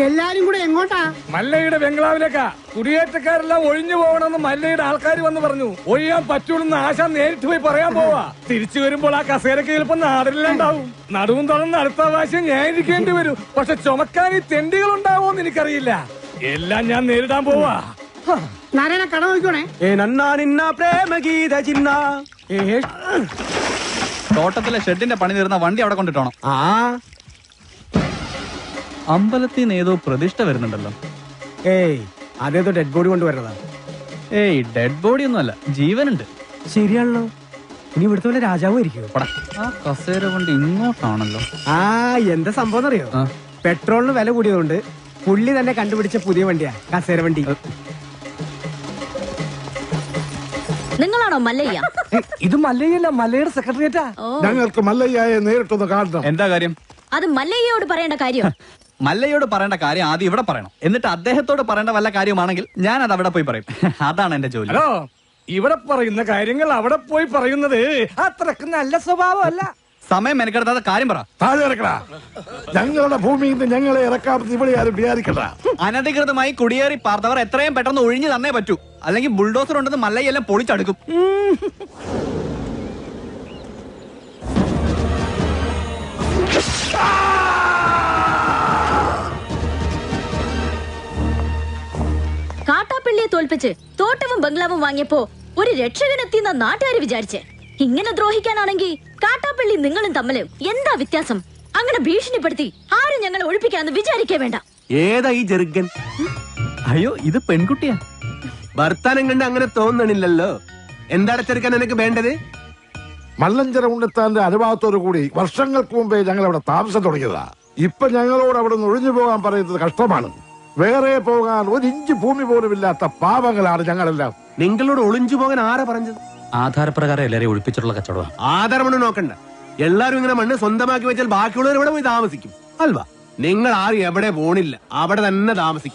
എല്ലാരും കൂടെ എങ്ങോട്ടാ? മല്ലയുടെ ബംഗ്ലാവിലേക്കാ. കുടിയേറ്റക്കാരെല്ലാം ഒഴിഞ്ഞു പോകണമെന്ന് മല്ലയുടെ ആൾക്കാർ വന്ന് പറഞ്ഞു. ഒഴിയാൻ പറ്റൂലെന്ന് ആശ നേരിട്ട് പോയി പറയാൻ പോവാ. തിരിച്ചു വരുമ്പോൾ ആ കസേരക്ക് ചിലപ്പോ നാടില്ലാണ്ടാവും. നടുവും തുറന്ന് അടുത്ത പ്രാവശ്യം ഞാൻ ഇരിക്കേണ്ടി വരും. പക്ഷെ ചുമക്കാൻ ഈ തെണ്ടികൾ ഉണ്ടാവോന്ന് എനിക്കറിയില്ല. എല്ലാം ഞാൻ നേരിടാൻ പോവാ. നാരായണ കട നോക്കണേ. തോട്ടത്തിലെ ഷെഡിന്റെ പണി തീർന്ന വണ്ടി അവിടെ കൊണ്ടിട്ടോണം. അമ്പലത്തിൽ നിന്ന് ഏതോ പ്രതിഷ്ഠ വരുന്നുണ്ടല്ലോ. ഏയ് അതേതോ ഡെഡ് ബോഡി കൊണ്ടുവരണതാ. ഏയ് ഡെഡ് ബോഡി ഒന്നുമല്ല, ജീവനുണ്ട്. ശരിയാണല്ലോ. ഇനി ഇവിടുത്തെ വല്ല രാജാവും ഇരിക്കുവോ? ആ കസേര കൊണ്ട് ഇങ്ങോട്ടാണല്ലോ. എന്താ സംഭവം അറിയോ? പെട്രോളിന് വില കൂടിയതുകൊണ്ട് പുള്ളി തന്നെ കണ്ടുപിടിച്ച പുതിയ വണ്ടിയാ കസേര വണ്ടി. നിങ്ങളാണോ മല്ലയ്യ? ഇത് മല്ലയല്ല, മല്ലയുടെ സെക്രട്ടറിയേറ്റാ. ഞങ്ങൾക്ക് മല്ലയ്യയെ നേരിട്ടൊന്ന് കാണണം. എന്താ കാര്യം? അത് മല്ലയ്യയോട് പറയേണ്ട കാര്യം. മല്ലയോട് പറയേണ്ട കാര്യം ആദ്യം ഇവിടെ പറയണം. എന്നിട്ട് അദ്ദേഹത്തോട് പറയേണ്ട വല്ല കാര്യമാണെങ്കിൽ ഞാൻ അത് അവിടെ പോയി പറയും. അതാണ് എന്റെ ജോലി. ഹലോ, ഇവിടെ പറയുന്ന കാര്യങ്ങൾ അവിടെ പോയി പറയുന്നത് അത്രക്ക് നല്ല സ്വഭാവമല്ല. സമയം മെനക്കെടുത്താത്ത കാര്യം പറ. താഴെ ഇറക്കടാ. ഞങ്ങളുടെ ഭൂമിയിൽ നിന്ന് ഞങ്ങളെ ഇറക്കാമെന്ന് ഇവിടെ ആരും വിചാരിക്കണ്ട. അനധികൃതമായി കുടിയേറി പാർത്തവർ എത്രയും പെട്ടെന്ന് ഒഴിഞ്ഞു തന്നേ പറ്റൂ. അല്ലെങ്കിൽ ബുൾഡോസർ ഉണ്ടെന്ന് മല്ലയെല്ലാം പൊളിച്ചടുക്കും. കാട്ടാപ്പള്ളിയെ തോൽപ്പിച്ച് തോട്ടവും ബംഗ്ലാവും വാങ്ങിയപ്പോ ഒരു രക്ഷകനെത്തിയെന്ന നാട്ടുകാര് വിചാരിച്ചേ. ഇങ്ങനെ ദ്രോഹിക്കാനാണെങ്കിൽ കാട്ടാപ്പള്ളി നിങ്ങളും തമ്മില് എന്താ വ്യത്യാസം? അങ്ങനെ ഭീഷണിപ്പെടുത്തി ആരും ഞങ്ങളെ ഒഴിപ്പിക്കാന്ന് വിചാരിക്കേ വേണ്ട. ഏതാ ഈ ജെറുഗൻ? അയ്യോ, ഇത് പെൺകുട്ടിയാ. വർത്താനം കണ്ട് അങ്ങനെ തോന്നണില്ലല്ലോ. എന്താണ് ചെറുക്കാൻ എനിക്ക് വേണ്ടത്? മല്ലഞ്ചര ഉണ്ണിത്താന്റെ അനുഭവത്തോടു കൂടി വർഷങ്ങൾക്ക് മുമ്പേ ഞങ്ങൾ അവിടെ താമസം തുടങ്ങിയതാ. ഇപ്പൊ ഞങ്ങളോട് അവിടെ നിന്ന് ഒഴിഞ്ഞു പോകാൻ പറയുന്നത് കഷ്ടമാണ്. വേറെ പോകാൻ ഒരു ഇഞ്ച് ഭൂമി പോലും ഇല്ലാത്ത പാവങ്ങളാണ് ഞങ്ങളെല്ലാം. നിങ്ങളോട് ഒളിഞ്ചു പോകാൻ ആരാ പറഞ്ഞത്? ആധാരപ്രകാരം എല്ലാരെയും ഒഴിപ്പിച്ചിട്ടുള്ള കച്ചവടം. ആധാരമൊന്നും നോക്കണ്ട. എല്ലാരും ഇങ്ങനെ മണ്ണ് സ്വന്തമാക്കി വെച്ചാൽ ബാക്കിയുള്ളവർ ഇവിടെ പോയി താമസിക്കും അൽവാ. നിങ്ങൾ ആരും എവിടെ പോണില്ല, അവിടെ തന്നെ താമസിക്കും.